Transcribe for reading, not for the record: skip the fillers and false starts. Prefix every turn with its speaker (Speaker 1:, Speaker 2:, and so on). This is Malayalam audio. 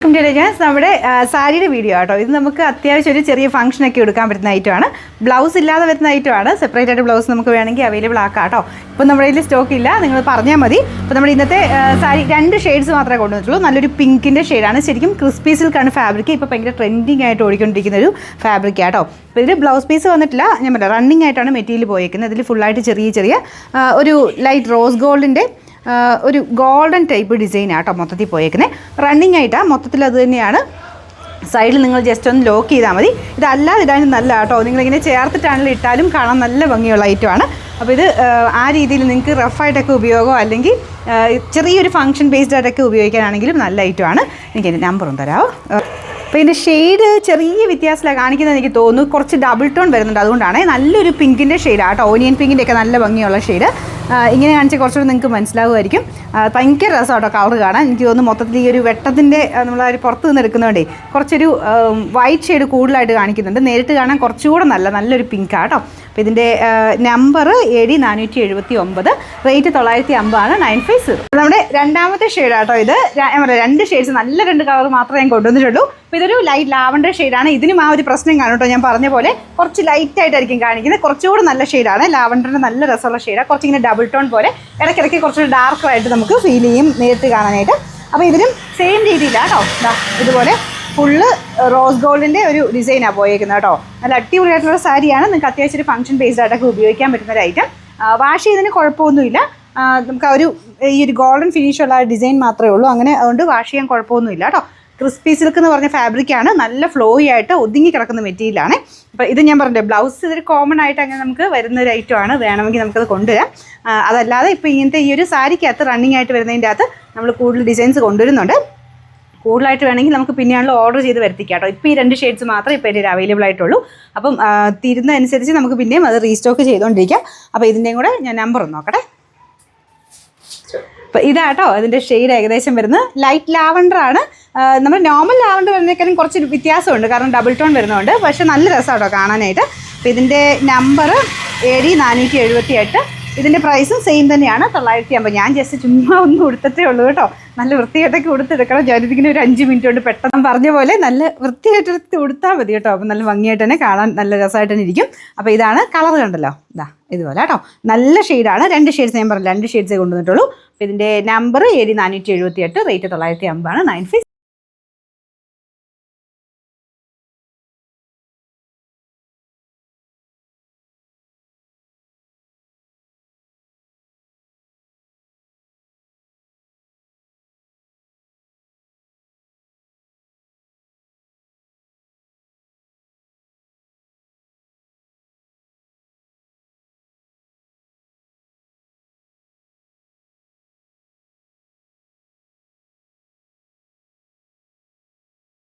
Speaker 1: നമ്മുടെ സാരിയുടെ വീഡിയോ ആട്ടോ. ഇത് നമുക്ക് അത്യാവശ്യം ഒരു ചെറിയ ഫംഗ്ഷനൊക്കെ എടുക്കാൻ പറ്റുന്ന ഐറ്റമാണ്. ബ്ലൗസ് ഇല്ലാതെ വരുന്ന ഐറ്റമാണ്. സെപ്പറേറ്റ് ആയിട്ട് ബ്ലൗസ് നമുക്ക് വേണമെങ്കിൽ അവൈലബിൾ ആക്കാം കേട്ടോ. ഇപ്പോൾ നമ്മുടെ കയ്യിൽ സ്റ്റോക്ക് ഇല്ല, നിങ്ങൾ പറഞ്ഞാൽ മതി. അപ്പോൾ നമ്മുടെ ഇന്നത്തെ സാരി 2 ഷെയ്ഡ്സ് മാത്രമേ കൊണ്ടുവന്നിട്ടുള്ളൂ. നല്ലൊരു പിങ്കിൻ്റെ ഷെയ്ഡാണ്. ശരിക്കും ക്രിസ്പി സിൽക്കാണ് ഫാബ്രിക്. ഇപ്പോൾ ഭയങ്കര ട്രെൻഡിങ് ആയിട്ട് ഓടിക്കൊണ്ടിരിക്കുന്ന ഒരു ഫാബ്രിക് ആട്ടോ. അപ്പോൾ ഇതിൽ ബ്ലൗസ് പീസ് വന്നിട്ടില്ല, ഞാൻ പറയാം റണ്ണിങ് ആയിട്ടാണ് മെറ്റീരിയൽ പോയേക്കുന്നത്. ഇതിൽ ഫുള്ളായിട്ട് ചെറിയ ഒരു ലൈറ്റ് റോസ് ഗോൾഡിൻ്റെ ഒരു ഗോൾഡൻ ടൈപ്പ് ഡിസൈനാട്ടോ മൊത്തത്തിൽ പോയേക്കുന്നത്. റണ്ണിങ് ആയിട്ടാണ് മൊത്തത്തിൽ. അത് തന്നെയാണ്. സൈഡിൽ നിങ്ങൾ ജസ്റ്റ് ഒന്ന് ലോക്ക് ചെയ്താൽ മതി. ഇതല്ലാതെ ഇടാനും നല്ല കേട്ടോ. നിങ്ങളിങ്ങനെ ചേർത്തിട്ടാണെങ്കിലും ഇട്ടാലും കാണാൻ നല്ല ഭംഗിയുള്ള ഐറ്റമാണ്. അപ്പോൾ ഇത് ആ രീതിയിൽ നിങ്ങൾക്ക് റഫായിട്ടൊക്കെ ഉപയോഗമോ അല്ലെങ്കിൽ ചെറിയൊരു ഫംഗ്ഷൻ ബേസ്ഡ് ആയിട്ടൊക്കെ ഉപയോഗിക്കാനാണെങ്കിലും നല്ല ഐറ്റമാണ്. എനിക്കതിൻ്റെ നമ്പറും തരാമോ? അപ്പോൾ ഇതിൻ്റെ ഷെയ്ഡ് ചെറിയ വ്യത്യാസത്തിലാണ് കാണിക്കുന്നത് എനിക്ക് തോന്നുന്നു. കുറച്ച് ഡബിൾ ടോൺ വരുന്നുണ്ട്, അതുകൊണ്ടാണ്. നല്ലൊരു പിങ്കിൻ്റെ ഷെയ്ഡാണ് കേട്ടോ. ഓനിയൻ പിങ്കിൻ്റെ ഒക്കെ നല്ല ഭംഗിയുള്ള ഷെയ്ഡ്. ഇങ്ങനെ കാണിച്ചാൽ കുറച്ചുകൂടി നിങ്ങൾക്ക് മനസ്സിലാവുമായിരിക്കും. ഭയങ്കര രസം കേട്ടോ കളർ കാണാൻ. എനിക്ക് തോന്നുന്നു മൊത്തത്തിൽ ഈ ഒരു വെട്ടത്തിൻ്റെ നമ്മൾ ഒരു പുറത്ത് നിന്ന് എടുക്കുന്നതുകൊണ്ടേ കുറച്ചൊരു വൈറ്റ് ഷെയ്ഡ് കൂടുതലായിട്ട് കാണിക്കുന്നുണ്ട്. നേരിട്ട് കാണാൻ കുറച്ചുകൂടെ നല്ലൊരു പിങ്കാണ് കേട്ടോ. അപ്പോൾ ഇതിൻ്റെ നമ്പർ 7479, റേറ്റ് 950 950. നമ്മുടെ രണ്ടാമത്തെ ഷെയ്ഡാട്ടോ ഇത്. 2 ഷെയ്ഡ്സ്, നല്ല 2 കളർ മാത്രമേ ഞാൻ കൊണ്ടുവന്നിട്ടുള്ളൂ. അപ്പോൾ ഇതൊരു ലൈറ്റ് ലാവൻഡർ ഷെയ്ഡാണ്. ഇതിനും ആ ഒരു പ്രശ്നം കാണും കേട്ടോ. ഞാൻ പറഞ്ഞ പോലെ കുറച്ച് ലൈറ്റായിട്ടായിരിക്കും കാണിക്കുന്നത്. കുറച്ചുകൂടെ നല്ല ഷെയ്ഡാണ്. ലാവൻഡറിൻ്റെ നല്ല രസമുള്ള ഷെയ്ഡാണ്. കുറച്ചിങ്ങനെ ഡബിൾ ടോൺ പോലെ ഇടയ്ക്കിടയ്ക്ക് കുറച്ചൊരു ഡാർക്കായിട്ട് നമുക്ക് ഫീൽ ചെയ്യും നേരിട്ട് കാണാനായിട്ട്. അപ്പോൾ ഇതിനും സെയിം രീതിയിലാണ് കേട്ടോ. ഇതുപോലെ ഫുള്ള് റോസ് ഗോൾഡിൻ്റെ ഒരു ഡിസൈനാണ് പോയേക്കുന്നത് കേട്ടോ. നല്ല അടിപൊളിയായിട്ടുള്ള സാരിയാണ്. നിങ്ങൾക്ക് അത്യാവശ്യം ഒരു ഫംഗ്ഷൻ ബേസ്ഡ് ആയിട്ടൊക്കെ ഉപയോഗിക്കാൻ പറ്റുന്ന ഒരു ഐറ്റം. വാഷ് ചെയ്തതിന് കുഴപ്പമൊന്നുമില്ല. നമുക്ക് ആ ഈ ഒരു ഗോൾഡൻ ഫിനിഷുള്ള ഡിസൈൻ മാത്രമേ ഉള്ളൂ. അങ്ങനെ അതുകൊണ്ട് വാഷ് ചെയ്യാൻ കുഴപ്പമൊന്നുമില്ല കേട്ടോ. ക്രിസ്പി സിൽക്ക് എന്ന് പറഞ്ഞ ഫാബ്രിക്കാണ്. നല്ല ഫ്ലോയി ആയിട്ട് ഒതുങ്ങി കിടക്കുന്ന മെറ്റീരിയലാണ്. അപ്പോൾ ഇത് ഞാൻ പറഞ്ഞില്ലേ, ബ്ലൗസ് ഇതൊരു കോമൺ ആയിട്ട് അങ്ങനെ നമുക്ക് വരുന്നൊരു ഐറ്റമാണ്. വേണമെങ്കിൽ നമുക്കത് കൊണ്ടുവരാം. അതല്ലാതെ ഇപ്പോൾ ഇങ്ങനത്തെ ഈ ഒരു സാരിക്കകത്ത് റണ്ണിങ് ആയിട്ട് വരുന്നതിൻ്റെ അകത്ത് നമ്മൾ കൂടുതൽ ഡിസൈൻസ് കൊണ്ടുവരുന്നുണ്ട്. കൂടുതലായിട്ട് വേണമെങ്കിൽ നമുക്ക് പിന്നെയാണല്ലോ ഓർഡർ ചെയ്ത് വരുത്തിക്കാം കേട്ടോ. ഇപ്പോൾ ഈ 2 ഷെയ്ഡ്സ് മാത്രമേ ഇപ്പോൾ ഇതിൽ അവൈലബിൾ ആയിട്ടുള്ളൂ. അപ്പം തീരുന്നതനുസരിച്ച് നമുക്ക് പിന്നെയും അത് റീസ്റ്റോക്ക് ചെയ്തുകൊണ്ടിരിക്കാം. അപ്പോൾ ഇതിൻ്റെയും കൂടെ ഞാൻ നമ്പർ ഒന്ന് നോക്കട്ടെ. അപ്പോൾ ഇതാട്ടോ അതിൻ്റെ ഷെയ്ഡ് ഏകദേശം വരുന്നത്. ലൈറ്റ് ലാവൻഡർ ആണ്. നമ്മൾ നോർമൽ ലാവൻഡർ വരുന്നതിനേക്കാളും കുറച്ച് വ്യത്യാസമുണ്ട്, കാരണം ഡബിൾ ടോൺ വരുന്നുണ്ട്. പക്ഷേ നല്ല രസമാട്ടോ കാണാനായിട്ട്. അപ്പോൾ ഇതിൻ്റെ നമ്പർ 7478. ഇതിൻ്റെ പ്രൈസും സെയിം തന്നെയാണ്, 950. ഞാൻ ജസ്റ്റ് ചുമ്മാ ഒന്ന് കൊടുത്തിട്ടേ ഉള്ളൂ കേട്ടോ. നല്ല വൃത്തിയായിട്ടൊക്കെ കൊടുത്തെടുക്കണം. ഞാനിതിങ്ങനെ ഒരു 5 മിനിറ്റ് കൊണ്ട് പെട്ടെന്ന് പറഞ്ഞ പോലെ നല്ല വൃത്തിയായിട്ട് കൊടുത്താൽ മതി കേട്ടോ. അപ്പോൾ നല്ല ഭംഗിയായിട്ട് തന്നെ കാണാൻ നല്ല രസമായിട്ട് തന്നെ ഇരിക്കും. അപ്പോൾ ഇതാണ് കളർ കണ്ടല്ലോ, ഇതാ ഇതുപോലെ കേട്ടോ. നല്ല ഷെയ്ഡാണ്. 2 ഷെയ്ഡ്സ് ഞാൻ പറഞ്ഞു, 2 ഷെയ്ഡ്സേ കൊണ്ടുവന്നിട്ടുള്ളൂ. അപ്പോൾ ഇതിൻ്റെ നമ്പർ 7478, റേറ്റ് 950 950.